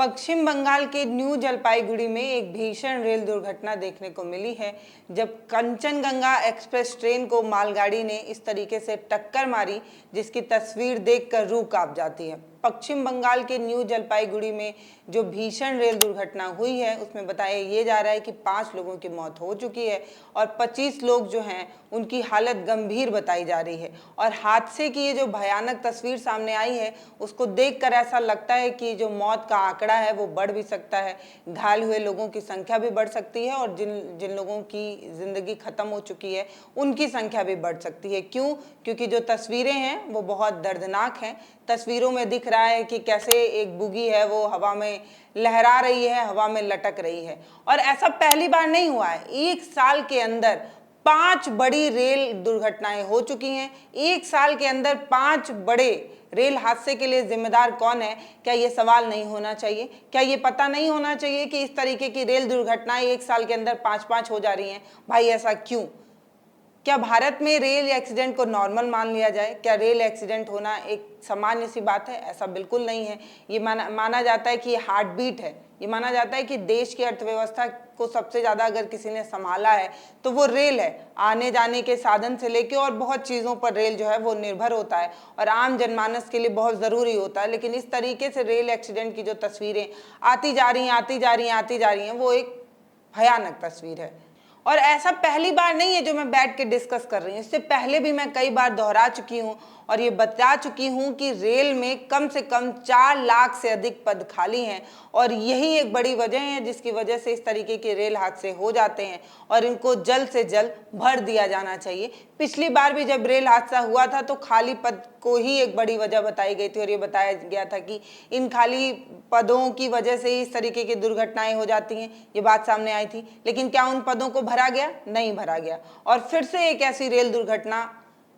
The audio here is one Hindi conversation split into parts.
पश्चिम बंगाल के न्यू जलपाईगुड़ी में एक भीषण रेल दुर्घटना देखने को मिली है, जब कंचनगंगा एक्सप्रेस ट्रेन को मालगाड़ी ने इस तरीके से टक्कर मारी जिसकी तस्वीर देखकर रूह कांप जाती है। पश्चिम बंगाल के न्यू जलपाईगुड़ी में जो भीषण रेल दुर्घटना हुई है उसमें बताया ये जा रहा है कि 5 लोगों की मौत हो चुकी है और 25 लोग जो हैं उनकी हालत गंभीर बताई जा रही है। और हादसे की ये जो भयानक तस्वीर सामने आई है उसको देखकर ऐसा लगता है कि जो मौत का आंकड़ा है वो बढ़ भी सकता है, घायल हुए लोगों की संख्या भी बढ़ सकती है और जिन जिन लोगों की ज़िंदगी ख़त्म हो चुकी है उनकी संख्या भी बढ़ सकती है। क्यों? क्योंकि जो तस्वीरें हैं वो बहुत दर्दनाक हैं। तस्वीरों में दिख रहा है कि कैसे एक बुगी है वो हवा में लहरा रही है, हवा में लटक रही है। और ऐसा पहली बार नहीं हुआ है, 1 साल के अंदर 5 बड़ी रेल दुर्घटनाएं हो चुकी हैं। 1 साल के अंदर 5 बड़े रेल हादसे के लिए जिम्मेदार कौन है? क्या ये सवाल नहीं होना चाहिए? क्या ये पता नहीं होना चाहिए कि इस तरीके की रेल दुर्घटनाएं 1 साल के अंदर 5-5 हो जा रही हैं? भाई ऐसा क्यों? क्या भारत में रेल एक्सीडेंट को नॉर्मल मान लिया जाए? क्या रेल एक्सीडेंट होना एक सामान्य सी बात है? ऐसा बिल्कुल नहीं है। ये माना जाता है कि ये हार्ट बीट है। ये माना जाता है कि देश की अर्थव्यवस्था को सबसे ज़्यादा अगर किसी ने संभाला है तो वो रेल है। आने जाने के साधन से लेके और बहुत चीज़ों पर रेल जो है वो निर्भर होता है और आम जनमानस के लिए बहुत ज़रूरी होता है। लेकिन इस तरीके से रेल एक्सीडेंट की जो तस्वीरें आती जा रही हैं वो एक भयानक तस्वीर है। और ऐसा पहली बार नहीं है जो मैं बैठ के डिस्कस कर रही हूँ, इससे पहले भी मैं कई बार दोहरा चुकी हूँ और ये बता चुकी हूँ कि रेल में कम से कम 4 लाख से अधिक पद खाली हैं और यही एक बड़ी वजह है जिसकी वजह से इस तरीके के रेल हादसे हो जाते हैं और इनको जल्द से जल्द भर दिया जाना चाहिए। पिछली बार भी जब रेल हादसा हुआ था तो खाली पद को ही एक बड़ी वजह बताई गई थी और ये बताया गया था कि इन खाली पदों की वजह से इस तरीके की दुर्घटनाएं हो जाती हैं, ये बात सामने आई थी। लेकिन क्या उन पदों को भरा गया? नहीं भरा गया और फिर से एक ऐसी रेल दुर्घटना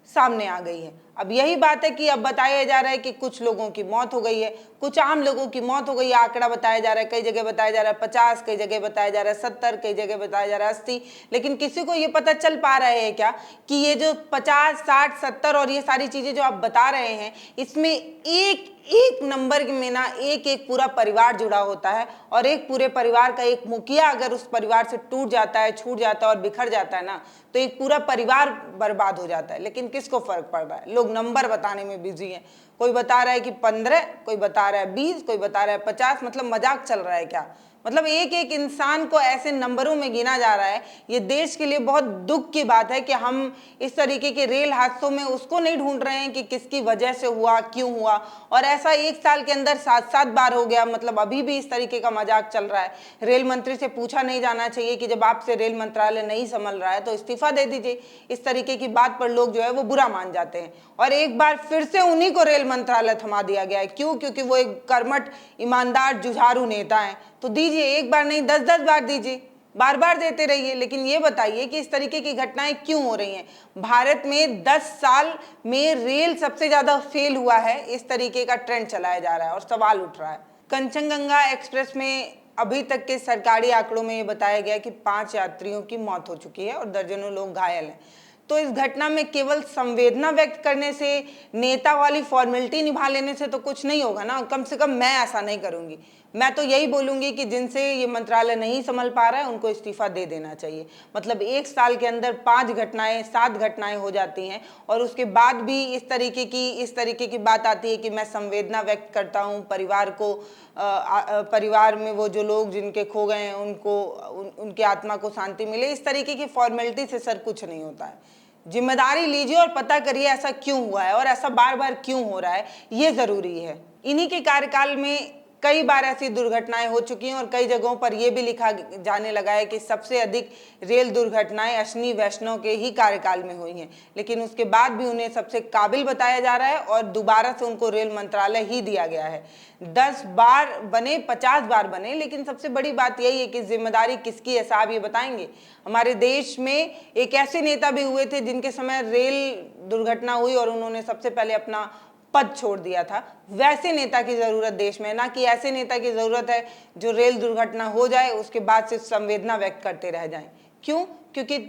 सामने आ गई है। अब यही बात है कि अब बताया जा रहा है कि कुछ लोगों की मौत हो गई है, कुछ आम लोगों की मौत हो गई है। आंकड़ा बताया जा रहा है, कई जगह बताया जा रहा है 50, कई जगह बताया जा रहा है 70, कई जगह बताया जा रहा है 80। लेकिन किसी को ये पता चल पा रहा है क्या कि ये जो 50, 60, 70 और ये सारी चीजें जो आप बता रहे हैं इसमें एक एक नंबर में ना एक एक पूरा परिवार जुड़ा होता है और एक पूरे परिवार का एक मुखिया अगर उस परिवार से टूट जाता है, छूट जाता है और बिखर जाता है ना तो एक पूरा परिवार बर्बाद हो जाता है। लेकिन किसको फर्क पड़ रहा है? लोग नंबर बताने में बिजी हैं। कोई बता रहा है कि 15, कोई बता रहा है 20, कोई बता रहा है 50। मतलब मजाक चल रहा है क्या? मतलब एक एक इंसान को ऐसे नंबरों में गिना जा रहा है। ये देश के लिए बहुत दुख की बात है कि हम इस तरीके के रेल हादसों में उसको नहीं ढूंढ रहे हैं कि किसकी वजह से हुआ, क्यों हुआ। और ऐसा 1 साल के अंदर 7-7 बार हो गया। मतलब अभी भी इस तरीके का मजाक चल रहा है। रेल मंत्री से पूछा नहीं जाना चाहिए कि जब आपसे रेल मंत्रालय नहीं संभल रहा है तो इस्तीफा दे दीजिए। इस तरीके की बात पर लोग जो है वो बुरा मान जाते हैं और एक बार फिर से उन्हीं को रेल मंत्रालय थमा दिया गया है। क्यों? क्योंकि वो एक कर्मठ, ईमानदार, जुझारू नेता हैं। तो दीजिए, एक बार नहीं 10-10 बार दीजिए, बार बार देते रहिए। लेकिन ये बताइए कि इस तरीके की घटनाएं क्यों हो रही हैं? भारत में 10 साल में रेल सबसे ज्यादा फेल हुआ है, इस तरीके का ट्रेंड चलाया जा रहा है और सवाल उठ रहा है। कंचनगंगा एक्सप्रेस में अभी तक के सरकारी आंकड़ों में ये बताया गया कि 5 यात्रियों की मौत हो चुकी है और दर्जनों लोग घायल हैं। तो इस घटना में केवल संवेदना व्यक्त करने से, नेता वाली फॉर्मेलिटी निभा लेने से तो कुछ नहीं होगा ना। कम से कम मैं ऐसा नहीं करूंगी। मैं तो यही बोलूंगी कि जिनसे ये मंत्रालय नहीं संभल पा रहा है उनको इस्तीफा दे देना चाहिए। मतलब 1 साल के अंदर 5 घटनाएं, 7 घटनाएं हो जाती हैं और उसके बाद भी इस तरीके की बात आती है कि मैं संवेदना व्यक्त करता हूं परिवार को, परिवार में वो जो लोग जिनके खो गए हैं उनकी आत्मा को शांति मिले। इस तरीके की फॉर्मेलिटी से सर कुछ नहीं होता है। जिम्मेदारी लीजिए और पता करिए ऐसा क्यों हुआ है और ऐसा बार बार क्यों हो रहा है, ये जरूरी है। इन्हीं के कार्यकाल में कई बार ऐसी दुर्घटनाएं हो चुकी हैं और कई जगहों पर यह भी लिखा जाने लगा है कि सबसे अधिक रेल दुर्घटनाएं अश्विनी वैष्णव के ही कार्यकाल में हुई हैं। लेकिन उसके बाद भी उन्हें सबसे काबिल बताया जा रहा है और दोबारा से उनको रेल मंत्रालय ही दिया गया है। 10 बार बने, 50 बार बने, लेकिन सबसे बड़ी बात यही है कि जिम्मेदारी किसकी है साहब, ये बताएंगे? हमारे देश में एक ऐसे नेता भी हुए थे जिनके समय रेल दुर्घटना हुई और उन्होंने सबसे पहले अपना पद छोड़ दिया था। वैसे नेता की जरूरत देश में, ना कि ऐसे नेता की जरूरत है जो रेल दुर्घटना हो जाए उसके बाद सिर्फ संवेदना व्यक्त करते रह जाएं। क्यों? क्योंकि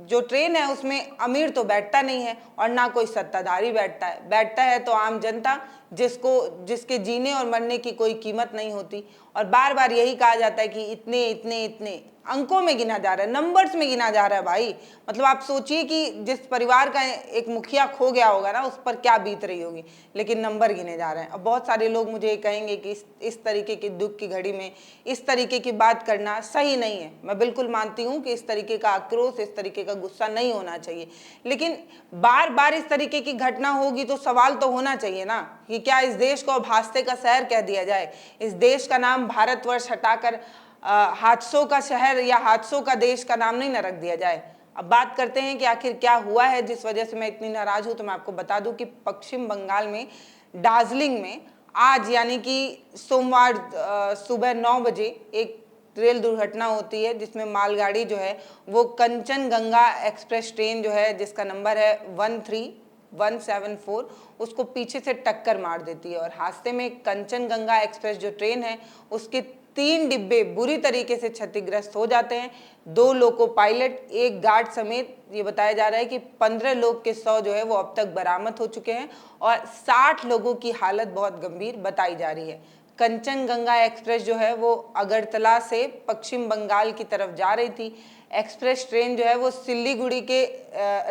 जो ट्रेन है उसमें अमीर तो बैठता नहीं है और ना कोई सत्ताधारी बैठता है तो आम जनता जिसके जीने और मरने की कोई कीमत नहीं होती। और बार बार यही कहा जाता है कि इतने इतने इतने अंकों में गिना जा रहा है, नंबर्स में गिना जा रहा है भाई। मतलब आप सोचिए कि जिस परिवार का एक मुखिया खो गया होगा ना, उस पर क्या बीत रही होगी, लेकिन नंबर गिने जा रहे हैं। अब बहुत सारे लोग मुझे ये कहेंगे कि इस तरीके की दुख की घड़ी में इस तरीके की बात करना सही नहीं है। मैं बिल्कुल मानती हूँ कि इस तरीके का आक्रोश, इस तरीके का गुस्सा नहीं होना चाहिए, लेकिन बार बार इस तरीके की घटना होगी तो सवाल तो होना चाहिए ना कि क्या इस देश को अब हादसे का शहर कह दिया जाए, इस देश का नाम भारतवर्ष हटाकर हादसों का शहर या हादसों का देश का नाम नहीं न रख दिया जाए। अब बात करते हैं कि आखिर क्या हुआ है जिस वजह से मैं इतनी नाराज हूं। तो मैं आपको बता दूं कि पश्चिम बंगाल में दार्जिलिंग में आज यानी कि सोमवार सुबह 9 बजे एक रेल दुर्घटना होती है, जिसमें मालगाड़ी जो है वो कंचनगंगा एक्सप्रेस ट्रेन जो है, जिसका नंबर है 13174, उसको पीछे से टक्कर मार देती है। और हादसे में कंचनगंगा एक्सप्रेस जो ट्रेन है उसके 3 डिब्बे बुरी तरीके से क्षतिग्रस्त हो जाते हैं। 2 लोको पायलट, एक गार्ड समेत ये बताया जा रहा है कि 15 लोग के 100 जो है वो अब तक बरामद हो चुके हैं और 60 लोगों की हालत बहुत गंभीर बताई जा रही है। कंचनगंगा एक्सप्रेस जो है वो अगरतला से पश्चिम बंगाल की तरफ जा रही थी। एक्सप्रेस ट्रेन जो है वो सिल्लीगुड़ी के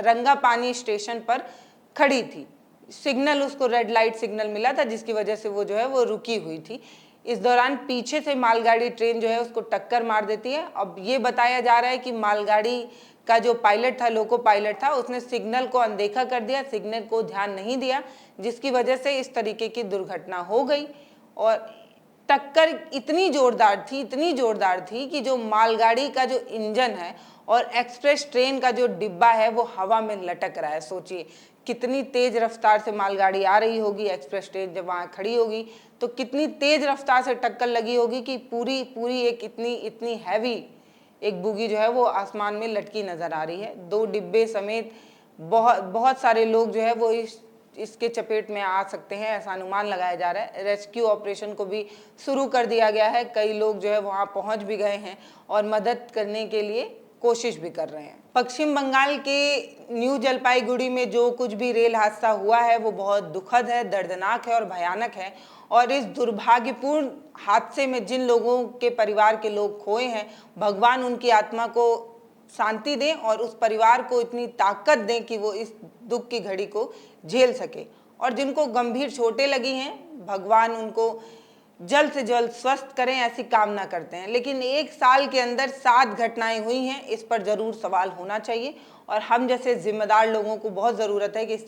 रंगापानी स्टेशन पर खड़ी थी। सिग्नल, उसको रेड लाइट सिग्नल मिला था, जिसकी वजह से वो जो है वो रुकी हुई थी। इस दौरान पीछे से मालगाड़ी ट्रेन जो है उसको टक्कर मार देती है। अब ये बताया जा रहा है कि मालगाड़ी का जो पायलट था, लोको पायलट था, उसने सिग्नल को अनदेखा कर दिया, सिग्नल को ध्यान नहीं दिया, जिसकी वजह से इस तरीके की दुर्घटना हो गई। और टक्कर इतनी जोरदार थी कि जो मालगाड़ी का जो इंजन है और एक्सप्रेस ट्रेन का जो डिब्बा है वो हवा में लटक रहा है। सोचिए कितनी तेज रफ्तार से मालगाड़ी आ रही होगी, एक्सप्रेस ट्रेन जब वहाँ खड़ी होगी तो कितनी तेज रफ्तार से टक्कर लगी होगी कि पूरी एक इतनी हैवी एक बुगी जो है वो आसमान में लटकी नजर आ रही है। 2 डिब्बे समेत बहुत सारे लोग जो है वो इसके चपेट में आ सकते हैं, ऐसा अनुमान लगाया जा रहा है। रेस्क्यू ऑपरेशन को भी शुरू कर दिया गया है, कई लोग जो है वहाँ पहुँच भी गए हैं और मदद करने के लिए कोशिश भी कर रहे हैं। पश्चिम बंगाल के न्यू जलपाईगुड़ी में जो कुछ भी रेल हादसा हुआ है वो बहुत दुखद है, दर्दनाक है और भयानक है। और इस दुर्भाग्यपूर्ण हादसे में जिन लोगों के परिवार के लोग खोए हैं, भगवान उनकी आत्मा को शांति दें और उस परिवार को इतनी ताकत दें कि वो इस दुख की घड़ी को झेल सके। और जिनको गंभीर चोटें लगी हैं, भगवान उनको जल्द से जल्द स्वस्थ करें, ऐसी कामना करते हैं। लेकिन 1 साल के अंदर 7 घटनाएं हुई हैं, इस पर जरूर सवाल होना चाहिए और हम जैसे जिम्मेदार लोगों को बहुत ज़रूरत है कि इस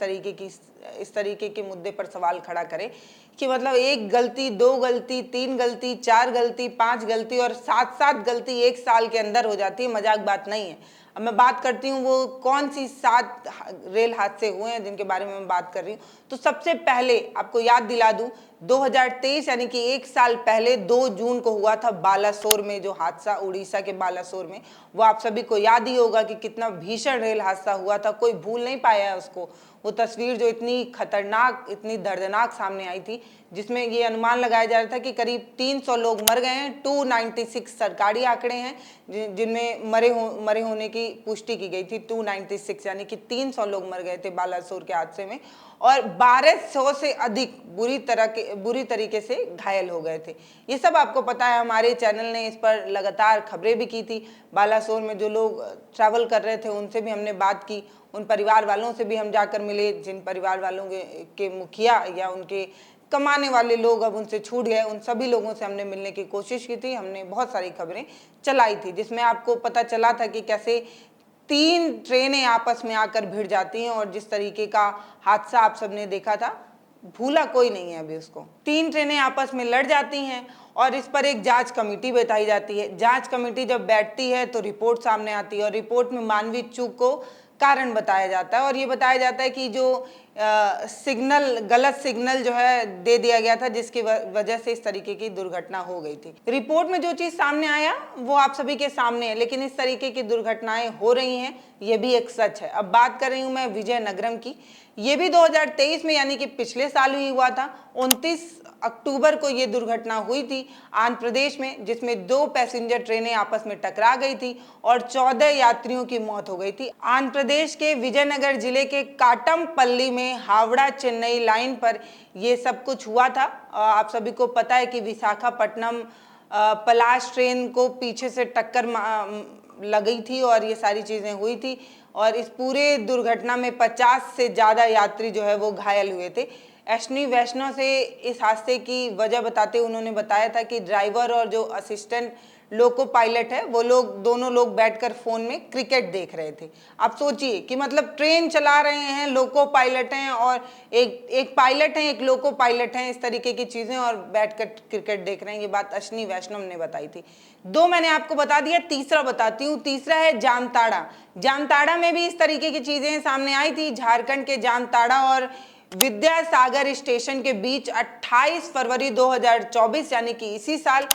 तरीके के मुद्दे पर सवाल खड़ा करें कि मतलब 1 गलती, 2 गलती, 3 गलती, 4 गलती, 5 गलती और 7 गलती 1 साल के अंदर हो जाती है, मजाक बात नहीं है। अब मैं बात करती हूँ वो कौन सी 7 रेल हादसे हुए हैं जिनके बारे में मैं बात कर रही हूँ। तो सबसे पहले आपको याद दिला दूं, 2023 यानी कि 1 साल पहले 2 जून को हुआ था बालासोर में जो हादसा, उड़ीसा के बालासोर में। वो आप सभी को याद ही होगा कि कितना भीषण रेल हादसा हुआ था, कोई भूल नहीं पाया है उसको। वो तस्वीर जो इतनी खतरनाक, इतनी दर्दनाक सामने आई थी, जिसमें ये अनुमान लगाया जा रहा था कि करीब 300 लोग मर गए हैं। 296 सरकारी आंकड़े हैं जिनमें मरे होने की पुष्टि की गई थी। 296 यानी कि 300 लोग मर गए थे बालासोर के हादसे में और 1200 से अधिक बुरी तरीके से घायल हो गए थे। ये सब आपको पता है, हमारे चैनल ने इस पर लगातार खबरें भी की थी। बालासोर में जो लोग ट्रैवल कर रहे थे उनसे भी हमने बात की, उन परिवार वालों से भी हम जाकर मिले जिन परिवार वालों के मुखिया या उनके कमाने वाले लोग अब उनसे छूट गए। उन सभी लोगों से हमने मिलने की कोशिश की थी। हमने बहुत सारी खबरें चलाई थी जिसमें आपको पता चला था कि कैसे 3 ट्रेनें आपस में आकर भिड़ जाती हैं और जिस तरीके का हादसा आप सबने देखा था, भूला कोई नहीं है अभी उसको। 3 ट्रेनें आपस में लड़ जाती हैं और इस पर एक जांच कमेटी बैठाई जाती है। जांच कमेटी जब बैठती है तो रिपोर्ट सामने आती है और रिपोर्ट में मानवीय चूक को कारण बताया जाता है और ये बताया जाता है कि जो गलत सिग्नल जो है दे दिया गया था, जिसकी वजह से इस तरीके की दुर्घटना हो गई थी। रिपोर्ट में जो चीज सामने आया वो आप सभी के सामने है, लेकिन इस तरीके की दुर्घटनाएं हो रही हैं, ये भी एक सच है। अब बात कर रही हूं मैं विजयनगरम की। ये भी 2023 में यानी कि पिछले साल ही हुआ था। 29 अक्टूबर को ये दुर्घटना हुई थी आंध्र प्रदेश में, जिसमें 2 पैसेंजर ट्रेनें आपस में टकरा गई थी और 14 यात्रियों की मौत हो गई थी। आंध्र प्रदेश के विजयनगर जिले के काटमपल्ली में में हावड़ा चेन्नई लाइन पर ये सब कुछ हुआ था। आप सभी को पता है कि विशाखापट्टनम पलाश ट्रेन को पीछे से टक्कर लगी थी और ये सारी चीज़ें हुई थी और इस पूरे दुर्घटना में 50 से ज़्यादा यात्री जो है वो घायल हुए थे। अश्विनी वैष्णव से इस हादसे की वजह बताते उन्होंने बताया था कि ड्राइवर और जो असिस्टेंट लोको पायलट है वो लोग दोनों लोग बैठकर फोन में क्रिकेट देख रहे थे। आप सोचिए कि मतलब ट्रेन चला रहे हैं, लोको पायलट हैं और एक पायलट हैं, एक लोको पायलट हैं, इस तरीके की चीजें और बैठकर क्रिकेट देख रहे हैं। ये बात अश्विनी वैष्णव ने बताई थी। दो मैंने आपको बता दिया, तीसरा बताती हूँ। तीसरा है जामताड़ा। जामताड़ा में भी इस तरीके की चीजें सामने आई थी। झारखंड के जामताड़ा और विद्यासागर स्टेशन के बीच 28 फरवरी 2024 यानी कि इसी साल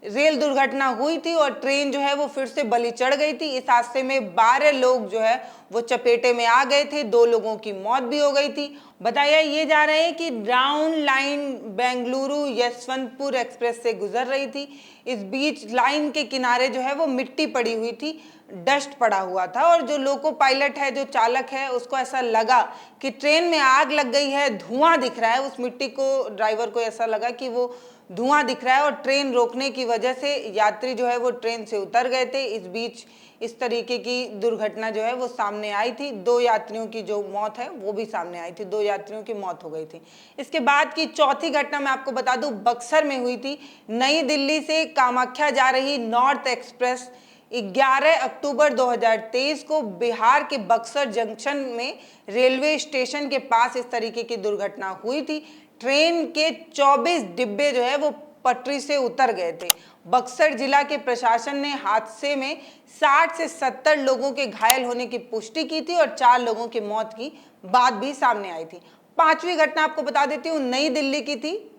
रेल दुर्घटना हुई थी और ट्रेन जो है वो फिर से बलि चढ़ गई थी। इस हादसे में 12 लोग जो है वो चपेटे में आ गए थे, 2 लोगों की मौत भी हो गई थी। बताया ये जा रहा है कि brown line Bengaluru Yeshwantpur express से गुजर रही थी। इस बीच लाइन के किनारे जो है वो मिट्टी पड़ी हुई थी, डस्ट पड़ा हुआ था और जो लोको पायलट है, जो चालक है, उसको ऐसा लगा कि ट्रेन में आग लग गई है, धुआं दिख रहा है। उस मिट्टी को ड्राइवर को ऐसा लगा कि वो धुआं दिख रहा है और ट्रेन रोकने की वजह से यात्री जो है वो ट्रेन से उतर गए थे। इस बीच इस तरीके की दुर्घटना जो है वो सामने आई थी। 2 यात्रियों की जो मौत है वो भी सामने आई थी, 2 यात्रियों की मौत हो गई थी। इसके बाद की चौथी घटना मैं आपको बता दूं, बक्सर में हुई थी। नई दिल्ली से कामाख्या जा रही नॉर्थ एक्सप्रेस 11 अक्टूबर 2023 को बिहार के बक्सर जंक्शन में रेलवे स्टेशन के पास इस तरीके की दुर्घटना हुई थी। ट्रेन के 24 डिब्बे जो है वो पटरी से उतर गए थे। बक्सर जिला के प्रशासन ने हादसे में 60 से 70 लोगों के घायल होने की पुष्टि की थी और 4 लोगों की मौत की बात भी सामने आई थी। पांचवी घटना आपको बता देती हूँ, नई दिल्ली की थी।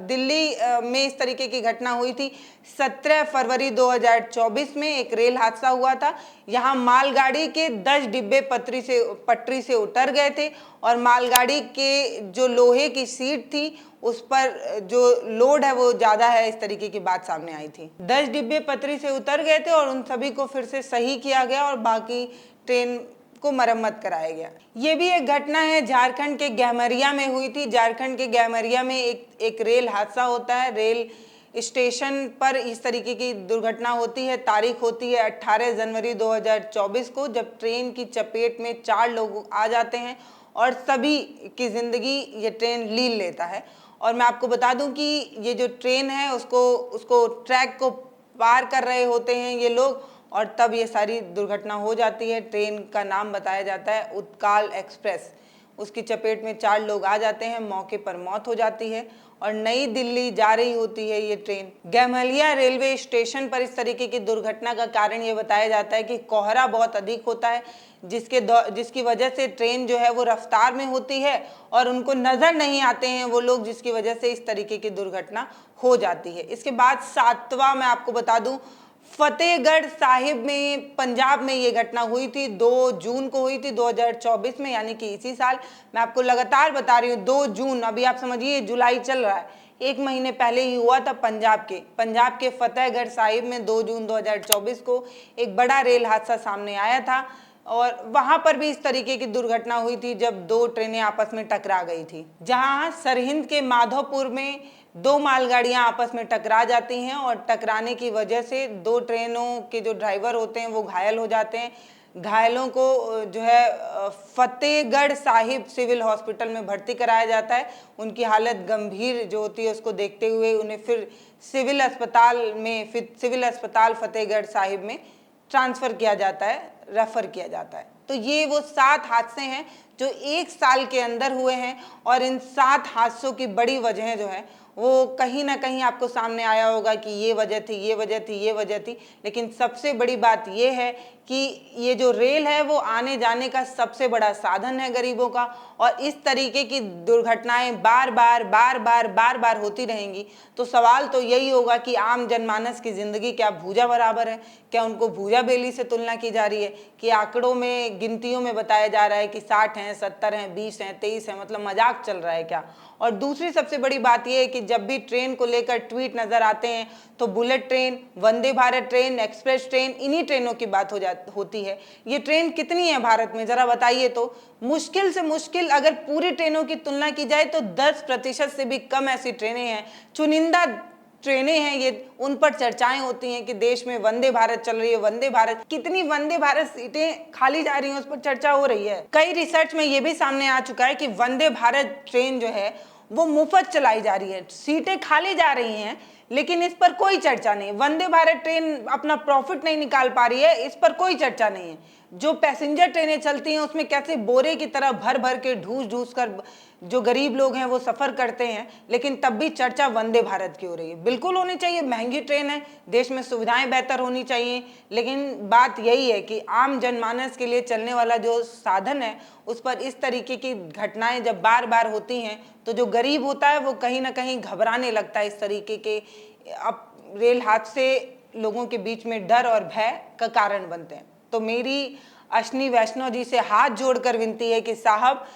दिल्ली में इस तरीके की घटना हुई थी। 17 फरवरी 2024 में एक रेल हादसा हुआ था। यहाँ मालगाड़ी के 10 डिब्बे पटरी से उतर गए थे और मालगाड़ी के जो लोहे की सीट थी उस पर जो लोड है वो ज़्यादा है, इस तरीके की बात सामने आई थी। 10 डिब्बे पटरी से उतर गए थे और उन सभी को फिर से सही किया गया और बाकी ट्रेन को मरम्मत कराया गया। ये भी एक घटना है, झारखंड के गहमरिया में हुई थी। झारखंड के गहमरिया में एक रेल हादसा होता है। रेल स्टेशन पर इस तरीके की दुर्घटना होती है। तारीख होती है 18 जनवरी 2024 को, जब ट्रेन की चपेट में 4 लोग आ जाते हैं और सभी की जिंदगी ये ट्रेन लील लेता है। और मैं आपको बता दूं कि ये जो ट्रेन है उसको ट्रैक को पार कर रहे होते हैं ये लोग और तब ये सारी दुर्घटना हो जाती है। ट्रेन का नाम बताया जाता है उत्कल एक्सप्रेस। उसकी चपेट में 4 लोग आ जाते हैं, मौके पर मौत हो जाती है और नई दिल्ली जा रही होती है ये ट्रेन। गहमलिया रेलवे स्टेशन पर इस तरीके की दुर्घटना का कारण ये बताया जाता है कि कोहरा बहुत अधिक होता है, जिसकी वजह से ट्रेन जो है वो रफ्तार में होती है और उनको नजर नहीं आते हैं वो लोग, जिसकी वजह से इस तरीके की दुर्घटना हो जाती है। इसके बाद 7वां मैं आपको बता दूं, फतेहगढ़ साहिब में पंजाब में ये घटना हुई थी। 2 जून को हुई थी 2024 में, यानी कि इसी साल। मैं आपको लगातार बता रही हूँ 2 जून, अभी आप समझिए जुलाई चल रहा है, 1 महीने पहले ही हुआ था। पंजाब के फतेहगढ़ साहिब में 2 जून 2024 को एक बड़ा रेल हादसा सामने आया था और वहां पर भी इस तरीके की दुर्घटना हुई थी जब 2 ट्रेनें आपस में टकरा गई थी। जहां सरहिंद के माधोपुर में 2 मालगाड़ियां आपस में टकरा जाती हैं और टकराने की वजह से 2 ट्रेनों के जो ड्राइवर होते हैं वो घायल हो जाते हैं। घायलों को जो है फतेहगढ़ साहिब सिविल हॉस्पिटल में भर्ती कराया जाता है। उनकी हालत गंभीर जो होती है उसको देखते हुए उन्हें फिर सिविल अस्पताल फतेहगढ़ साहिब में ट्रांसफ़र किया जाता है, रेफ़र किया जाता है। तो ये वो 7 हादसे हैं जो 1 साल के अंदर हुए हैं और इन 7 हादसों की बड़ी वजह जो है वो कहीं ना कहीं आपको सामने आया होगा कि ये वजह थी, ये वजह थी, ये वजह थी। लेकिन सबसे बड़ी बात ये है कि ये जो रेल है वो आने जाने का सबसे बड़ा साधन है गरीबों का और इस तरीके की दुर्घटनाएं बार बार होती रहेंगी। तो सवाल तो यही होगा कि आम जनमानस की ज़िंदगी क्या भूजा बराबर है? क्या उनको भूजा बेली से तुलना की जा रही है कि आंकड़ों में, गिनतियों में बताया जा रहा है कि 60 हैं, 70 हैं, 20 हैं, 23 हैं, मतलब मजाक चल रहा है क्या? और दूसरी सबसे बड़ी बात यह है कि जब भी ट्रेन को लेकर ट्वीट नजर आते हैं तो bullet train, Vande Bharat train, express train, इन्हीं ट्रेनों की बात होती है। ये ट्रेन कितनी है भारत में जरा बताइए तो। मुश्किल से मुश्किल अगर पूरी ट्रेनों की तुलना की जाए तो 10% से भी कम ऐसी ट्रेनें हैं, चुनिंदा ट्रेनें हैं ये, उन पर चर्चाएं होती हैं कि देश में वंदे भारत चल रही है, वंदे भारत, कितनी वंदे भारत सीटें खाली जा रही हैं उस पर चर्चा हो रही है। कई रिसर्च में ये भी सामने आ चुका है कि वंदे भारत ट्रेन जो है वो मुफ्त चलाई जा रही है, सीटें खाली जा रही हैं लेकिन इस पर कोई चर्चा नहीं। वंदे भारत ट्रेन अपना प्रॉफिट नहीं निकाल पा रही है, इस पर कोई चर्चा नहीं है। जो पैसेंजर ट्रेनें चलती हैं उसमें कैसे बोरे की तरह भर भर के ढूस ढूस कर जो गरीब लोग हैं वो सफर करते हैं, लेकिन तब भी चर्चा वंदे भारत की हो रही है। बिल्कुल होनी चाहिए, महंगी ट्रेन है, देश में सुविधाएं बेहतर होनी चाहिए, लेकिन बात यही है कि आम जनमानस के लिए चलने वाला जो साधन है उस पर इस तरीके की घटनाएं जब बार बार होती हैं तो जो गरीब होता है वो कहीं ना कहीं घबराने लगता है। इस तरीके के अब रेल हादसे लोगों के बीच में डर और भय का कारण बनते हैं। तो मेरी अश्विनी वैष्णव जी से हाथ जोड़कर विनती है कि साहब,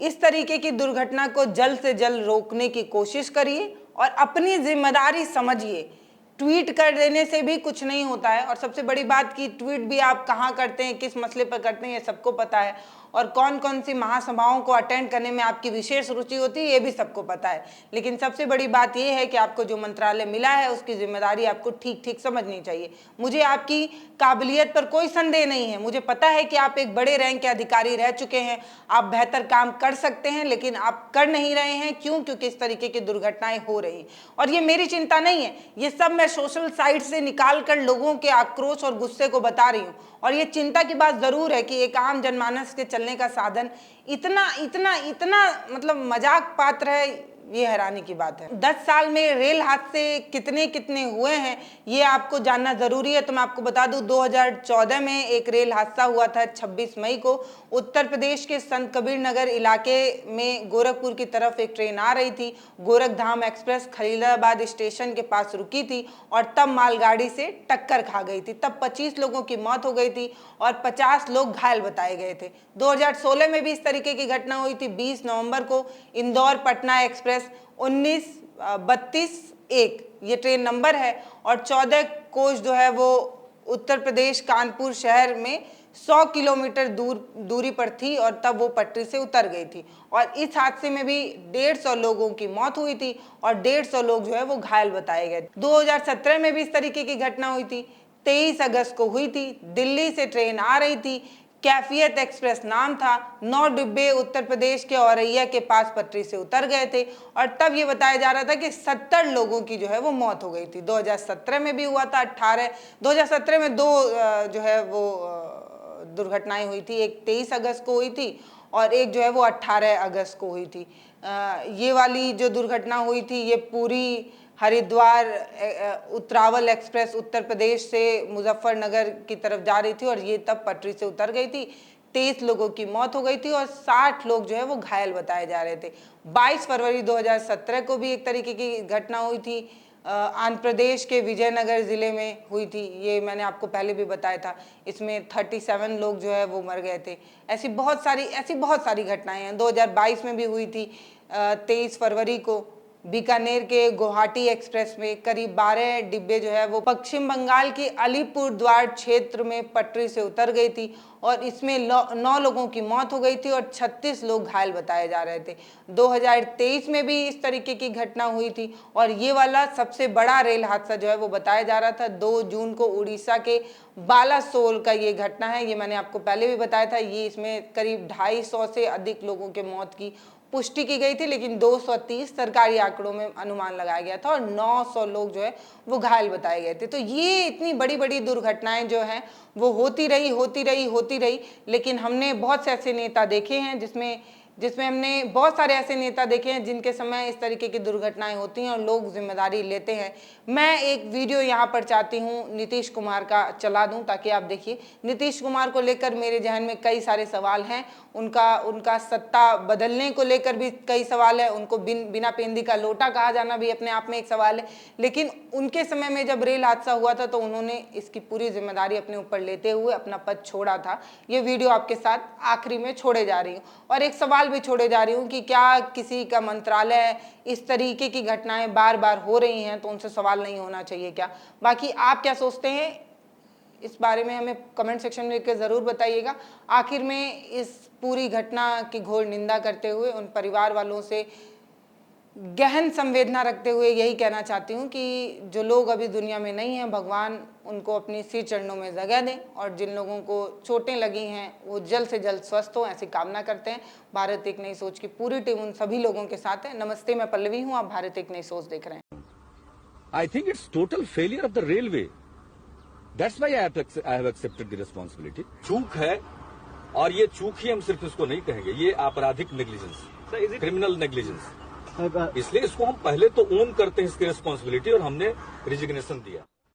इस तरीके की दुर्घटना को जल्द से जल्द रोकने की कोशिश करिए और अपनी जिम्मेदारी समझिए। ट्वीट कर देने से भी कुछ नहीं होता है, और सबसे बड़ी बात कि ट्वीट भी आप कहाँ करते हैं, किस मसले पर करते हैं, ये सबको पता है, और कौन कौन सी महासभाओं को अटेंड करने में आपकी विशेष रुचि होती है ये भी सबको पता है। लेकिन सबसे बड़ी बात ये है कि आपको जो मंत्रालय मिला है उसकी जिम्मेदारी आपको ठीक ठीक समझनी चाहिए। मुझे आपकी काबिलियत पर कोई संदेह नहीं है, मुझे पता है कि आप एक बड़े रैंक के अधिकारी रह चुके हैं, आप बेहतर काम कर सकते हैं, लेकिन आप कर नहीं रहे हैं। क्यों? क्योंकि इस तरीके की दुर्घटनाएं हो रही हैं। और ये मेरी चिंता नहीं है, ये सब मैं सोशल साइट से निकाल कर लोगों के आक्रोश और गुस्से को बता रही हूँ। और ये चिंता की बात जरूर है कि एक आम जनमानस के चलने का साधन इतना इतना इतना मतलब मजाक पात्र है, ये हैरानी की बात है। 10 साल में रेल हादसे कितने कितने हुए हैं ये आपको जानना जरूरी है। तो मैं आपको बता दूं, 2014 में एक रेल हादसा हुआ था 26 मई को। उत्तर प्रदेश के संत कबीर नगर इलाके में गोरखपुर की तरफ एक ट्रेन आ रही थी, गोरखधाम एक्सप्रेस खलीलाबाद स्टेशन के पास रुकी थी और तब मालगाड़ी से टक्कर खा गई थी। तब 25 लोगों की मौत हो गई थी और 50 लोग घायल बताए गए थे। 2016 में भी इस तरीके की घटना हुई थी। 20 नवंबर को इंदौर पटना एक्सप्रेस 1932-1 ये ट्रेन नंबर है और 14 कोच जो है वो उत्तर प्रदेश कानपुर शहर में 100 किलोमीटर दूरी पर थी और तब वो पटरी से उतर गई थी। और इस हादसे में भी 150 लोगों की मौत हुई थी और 150 लोग जो है वो घायल बताए गए। 2017 में भी इस तरीके की घटना हुई थी, 23 अगस्त को हुई थी। दिल्ली से ट्रेन आ रही थी, कैफियत एक्सप्रेस नाम था, 9 डिब्बे उत्तर प्रदेश के औरैया के पास पटरी से उतर गए थे और तब ये बताया जा रहा था कि 70 लोगों की जो है वो मौत हो गई थी। 2017 में भी हुआ था। 2017 में दो जो है वो दुर्घटनाएं हुई थी, एक 23 अगस्त को हुई थी और एक जो है वो 18 अगस्त को हुई थी। ये वाली जो दुर्घटना हुई थी ये पूरी हरिद्वार उत्तरावल एक्सप्रेस उत्तर प्रदेश से मुजफ्फरनगर की तरफ जा रही थी और ये तब पटरी से उतर गई थी। 23 लोगों की मौत हो गई थी और 60 लोग जो है वो घायल बताए जा रहे थे। 22 फरवरी 2017 को भी एक तरीके की घटना हुई थी, आंध्र प्रदेश के विजयनगर जिले में हुई थी। ये मैंने आपको पहले भी बताया था। इसमें 37 लोग जो है वो मर गए थे। ऐसी बहुत सारी घटनाएं हैं। 2022 में भी हुई थी 23 फरवरी को बीकानेर के गुवाहाटी एक्सप्रेस में करीब 12 डिब्बे जो है वो पश्चिम बंगाल के अलीपुरद्वार क्षेत्र में पटरी से उतर गई थी और इसमें 9 लोगों की मौत हो गई थी और 36 लोग घायल बताए जा रहे थे। 2023 में भी इस तरीके की घटना हुई थी और ये वाला सबसे बड़ा रेल हादसा जो है वो बताया जा रहा था। 2 जून को उड़ीसा के बालासोर का ये घटना है, ये मैंने आपको पहले भी बताया था। ये इसमें करीब 250 से अधिक लोगों के मौत की पुष्टि की गई थी, लेकिन 230 सरकारी आंकड़ों में अनुमान लगाया गया था और 900 लोग जो है वो घायल बताए गए थे। तो ये इतनी बड़ी बड़ी दुर्घटनाएं जो हैं वो होती रही, लेकिन हमने बहुत से ऐसे नेता देखे हैं जिसमें हमने बहुत सारे ऐसे नेता देखे हैं जिनके समय इस तरीके की दुर्घटनाएं होती हैं और लोग जिम्मेदारी लेते हैं। मैं एक वीडियो यहाँ पर चाहती हूँ नीतीश कुमार का चला दूँ ताकि आप देखिए। नीतीश कुमार को लेकर मेरे जहन में कई सारे सवाल हैं। उनका सत्ता बदलने को लेकर भी कई सवाल है। उनको बिना पेंदी का लोटा कहा जाना भी अपने आप में एक सवाल है। लेकिन उनके समय में जब रेल हादसा हुआ था तो उन्होंने इसकी पूरी जिम्मेदारी अपने ऊपर लेते हुए अपना पद छोड़ा था। ये वीडियो आपके साथ आखिरी में छोड़े जा रही हूँ। और एक सवाल सवाल भी छोड़े जा रही हूँ कि क्या किसी का मंत्रालय इस तरीके की घटनाएं बार बार हो रही हैं तो उनसे सवाल नहीं होना चाहिए क्या। बाकी आप क्या सोचते हैं इस बारे में हमें कमेंट सेक्शन में लिखकर ज़रूर बताइएगा। आखिर में इस पूरी घटना की घोर निंदा करते हुए उन परिवार वालों से गहन संवेदना रखते हुए यही कहना चाहती हूँ कि जो लोग अभी दुनिया में नहीं हैं, भगवान उनको अपनी सिर चरणों में जगह दें, और जिन लोगों को चोटें लगी हैं वो जल्द से जल्द स्वस्थ हों, ऐसी कामना करते हैं। भारत एक नई सोच की पूरी टीम उन सभी लोगों के साथ है। नमस्ते, मैं पल्लवी हूँ, आप भारत एक नई सोच देख रहे हैं। I think it's total failure of the railway. That's why I have accepted the responsibility. चूक है, और ये चूक ही हम सिर्फ इसको नहीं कहेंगे, ये आपराधिक नेग्लिजेंस, क्रिमिनल नेग्लिजेंस। इसलिए इसको हम पहले तो ओन करते हैं इसकी रिस्पॉन्सिबिलिटी, और हमने रिजिग्नेशन दिया।